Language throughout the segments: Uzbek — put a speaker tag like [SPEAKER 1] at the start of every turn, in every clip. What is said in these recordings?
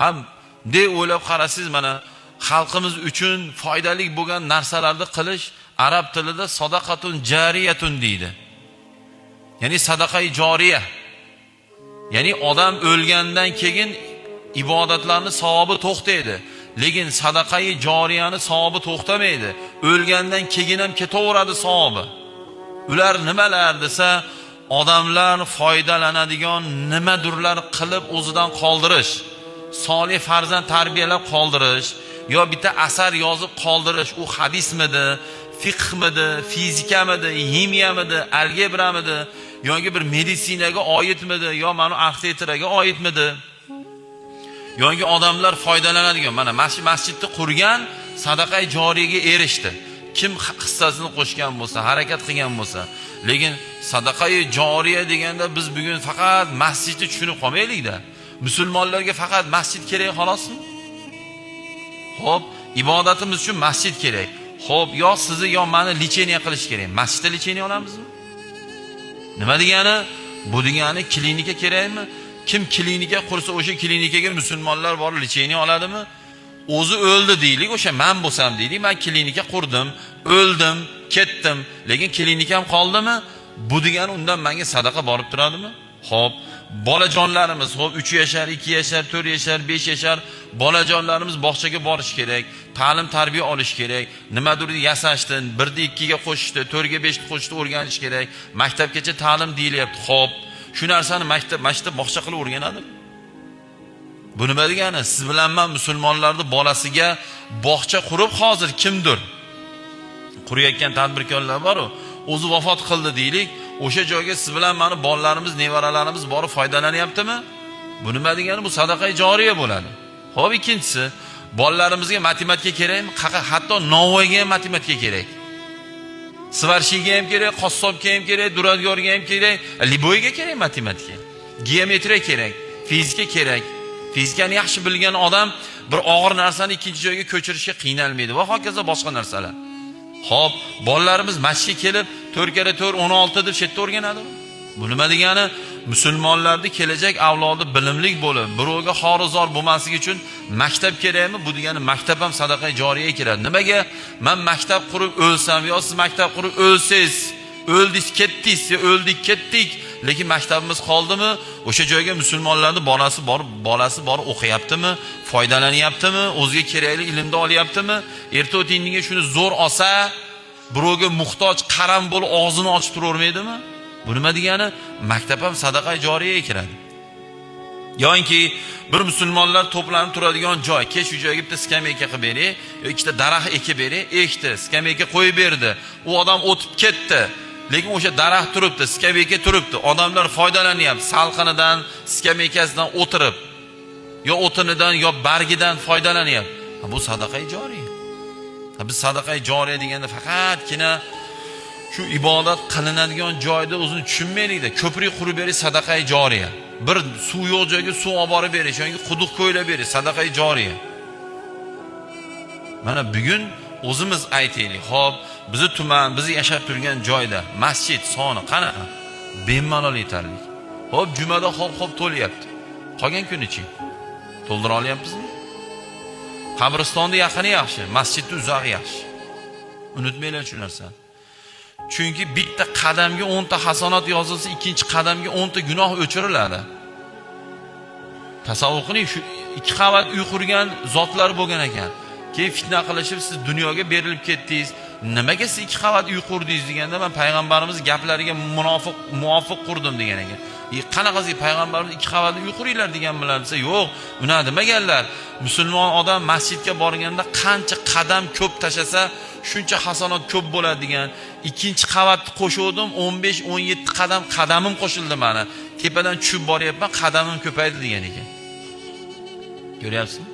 [SPEAKER 1] ham de o'ylab qarasangiz, mana xalqimiz uchun foydali bo'lgan narsalarni qilish arab tilida sadaqatun jariyatun deydi. Ya'ni sadaqa joriya. Ya'ni odam o'lgandan keyin ibodatlarning savobi to'xtaydi. Lekin sadaqai joriyani savobi to'xtamaydi. O'lgandan keyin ham ketaveradi savobi. Ular nimalar desa, odamlar foydalanadigan nimadirlar qilib o'zidan qoldirish, solih farzand tarbiyalab qoldirish, yo bitta asar yozib qoldirish, u hadismidi, fiqhmidi, fizikamidi, ximiyamidi, algebramidi, yoki bir meditsinaga oidmidi, yo mana arxitekturaga oidmidi? Yoki odamlar foydalanadigan, mana masjidni qurgan sadaqa joriyaga erishdi. Kim hissasini qo'shgan bo'lsa, harakat qilgan bo'lsa. Lekin sadaqa joriya deganda biz bugun faqat masjidni tushunib qolmaylik-da. Musulmonlarga faqat masjid kerak xolosmi? Xo'p, ibodatimiz uchun masjid kerak. Xo'p, yo sizni yo meni lecheniya qilish kerak. Masjidda lecheniya olamizmi? Nima degani? Bu degani klinika kerakmi? Kim klinika qursa, o'sha klinikaga musulmonlar borib lecheniya oladimi? O'zi o'ldi deylik, o'sha men bo'lsam deylik, men klinika qurdim, o'ldim, ketdim, lekin klinikam qoldimi? Bu degani undan menga sadaqa borib turadimi? Xo'p, bolajonlarimiz, xo'p 3 yashar, 2 yashar, 4 yashar, 5 yashar bolajonlarimiz bog'chaga borish kerak, ta'lim tarbiya olish kerak, nimadir yasashdi, 1 2 ga qo'shishdi, 4 ga 5 ga qo'shishni o'rganish kerak, maktabgacha ta'lim deyilyapti. Xo'p, shu narsani maktab bog'cha qilib o'rganadi. Bu nima degani? Siz bilan men musulmonlarning bolasiga bog'cha qurib hozir kimdir qurayotgan tadbirkorlar bor-ku, o'zi vafot qildi deylik, o'sha joyga siz bilan meni bolalarimiz, nevaralarimiz borib foydalanyaptimi? Bu nima degani? Bu sadaqa joriya bo'ladi. Xo'p, ikkinchisi, bolalarimizga matematika kerakmi? Hatto Navoiyga ham matematika kerak. Svarshiga ham kerak, qassobga ham kerak, duradgorga ham kerak, liboyga kerak matematika. Geometriya kerak, fizika kerak. Fizikani yaxshi bilgan odam bir og'ir narsani ikkinchi joyga ko'chirishga qiynalmaydi va hokazo boshqa narsalar. Xo'p, bolalarimiz masjidga kelib 4x4 16 deb shetda o'rganadi. Bu nima degani? Musulmonlarning kelajak avlodi bilimli bo'lib, birovga xorizor bo'lmasligi uchun maktab kerakmi? Bu degani maktab ham sadaqa joriyaga kiradi. Nimaga? Men maktab qurib o'lsam, yo siz maktab qurib o'lsangiz, o'ldingiz, ketdingiz, yo o'ldik, ketdik, lekin maktabimiz qoldimi? O'sha joyga musulmonlarning bolasi borib o'qiyaptimi? Foydalanyaptimi? O'ziga kerakli ilmni olyaptimi? Erta o'tindiga shuni zo'r olsa, birovga muhtoj qaram bo'lib og'zini ochib turavermaydimi? Bu nima degani? Maktab ham sadaqa joriyaga kiradi. Yo'inki bir musulmonlar to'planib turadigan joy, ke shu joyga bitta skameyka qilib bering, yo ikkita daraxt ekib bering, ekdi, skameyka qo'yib berdi. U odam o'tib ketdi. Lekin o'sha daraxt turibdi, skameyka turibdi. Odamlar foydalanyapti, salqinidan, skameykasidan o'tirib, yo o'tinidan, yo bargidan foydalanyapti. Bu sadaqa joriya. Biz sadaqa joriya deganda faqatgina shu ibodat qilinadigan joyda o'zini tushunmaylik-da. Ko'prik qurib berish sadaqa joriya. Bir suv yo'q joyga suv olib borib berish, yoki quduq qo'ylab berish sadaqa joriya. Mana bugun o'zimiz aytaylik. Xo'p, bizni tuman, bizni yashab turgan joyda masjid soni qanaqa? Bemalol yetarli. Xo'p, jumada xo'p to'lyapti. Qolgan kunichi to'ldira olyapmizmi? Qabristonni yaqini yaxshi, masjidni uzog'i yaxshi. Unutmanglar shu narsani. Chunki bitta qadamga 10 ta hasanat yozilsa, ikkinchi qadamga 10 ta gunoh o'chiriladi. Tasavvur qiling, shu 2 qavat uy qurgan zotlar bo'lgan ekan. Keyin fitna qilishib siz dunyoga berilib ketdingiz. Nimaga siz 2 qavat uy qurdingiz deganda, men payg'ambarimiz gaplariga muvofiq qurdim degan ekan. Qanaqasi payg'ambarimiz 2 qavat uy quringlar degan bilan desa, yo'q, uni demaganlar. Musulmon odam masjidga borganda qancha qadam ko'p tashasa, shuncha hasanat ko'p bo'ladi degan. Ikkinchi qavatni qo'shuvdim, 15-17 qadamim qo'shildi mana. Tepadan tushib boryapman, qadamim ko'paydi degan ekan. Ko'ryapsizmi?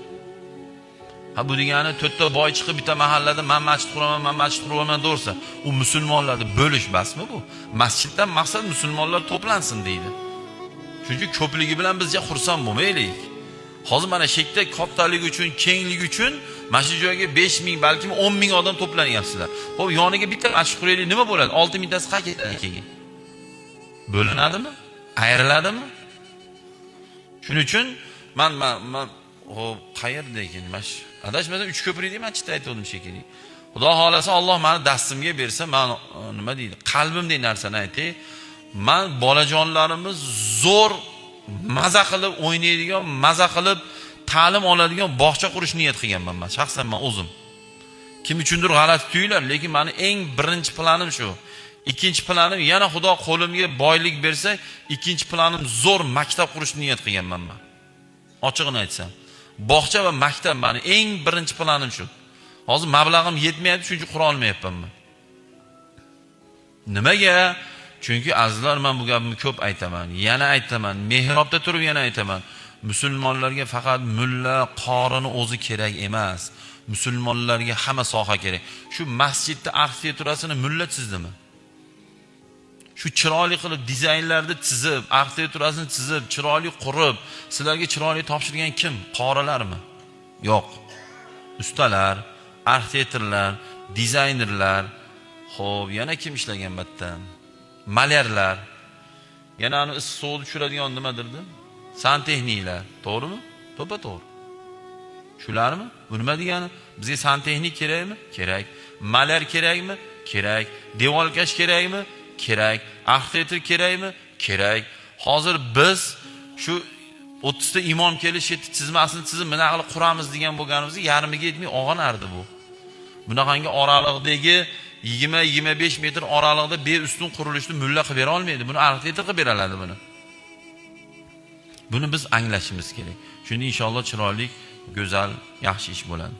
[SPEAKER 1] Ha, bu degani 4 ta boy chiqib bitta mahallada men masjid quraman dersa, u musulmonlarni bo'lish basmi bu? Masjiddan maqsad musulmonlar to'plansin deydi. Chunki ko'pligi bilan bizga xursand bo'lmaylik. Hozir mana shekda kattaligi uchun, kengligi uchun mana shu joyga 5000, balkim 10000 odam to'planyapsizlar. Xo'p, yoniga bitta masjid quraylik, nima bo'ladi? 6000 tasi qayerga ketadi keyin? Bo'linadimi? Ayriladimi? Shuning uchun men Xo'p, qayerda ekan? Mash adashmasam 3 ko'prik deb masjidda aytdim shekilli. Xudo xolasa Alloh meni dastimga bersa, men nima deydi? Qalbimdagi narsani aytay. Men bolajonlarimiz zo'r maza qilib o'ynaydigan, maza qilib ta'lim oladigan bog'cha qurish niyat qilganman men. Shaxsan men o'zim. Kim uchundir g'alati tuyular, lekin meni eng birinchi planim shu. Ikkinchi planim yana Xudo qo'limga boylik bersa, ikkinchi planim zo'r maktab qurish niyat qilganman men. Ochig'ini aytsam, bog'cha va maktab meni eng birinchi planim shu. Hozir mablag'im yetmayapti, chunki qura olmayapman men. Nimaga? Chunki azizlar, men bu gapni ko'p aytaman, yana aytaman, mehrobda turib yana aytaman. Musulmonlarga faqat mulla, qorini o'zi kerak emas. Musulmonlarga hamma soha kerak. Shu masjidda arxitekturasini mulla chizdimi? Shu chiroyli qilib dizaynlarni chizib, arxitekturasini chizib, chiroyli qurib, sizlarga chiroyli topshirgan kim? Qorilarmi? Yo'q. Ustalar, arxitektorlar, dizaynerlar, xo'p, yana kim ishlagan battan? Malyarlar. Yana ani issiq sovuqni tushiradigan nimadirdi? Santexniklar, to'g'rimi? To'g'ri. Shularmi? Bu nima degani? Bizga santexnik kerakmi? Kerak. Malyar kerakmi? Kerak. Devorkash kerakmi? Kerak. Arxitektor kerakmi? Kerak. Hozir biz shu 30 ta imom kelish chizmasini chizib, mana qilib quramiz degan bo'lganimizda yarmiga yetmay og'anardi bu. Bunaqangi oraliqdagi 20-25 metr oraliqda beustun qurilishni mulla qilib bera olmaydi. Buni arxitektor qilib beradi buni. Buni biz anglashimiz kerak. Shunda inshaalloh chiroyli, go'zal, yaxshi ish bo'ladi.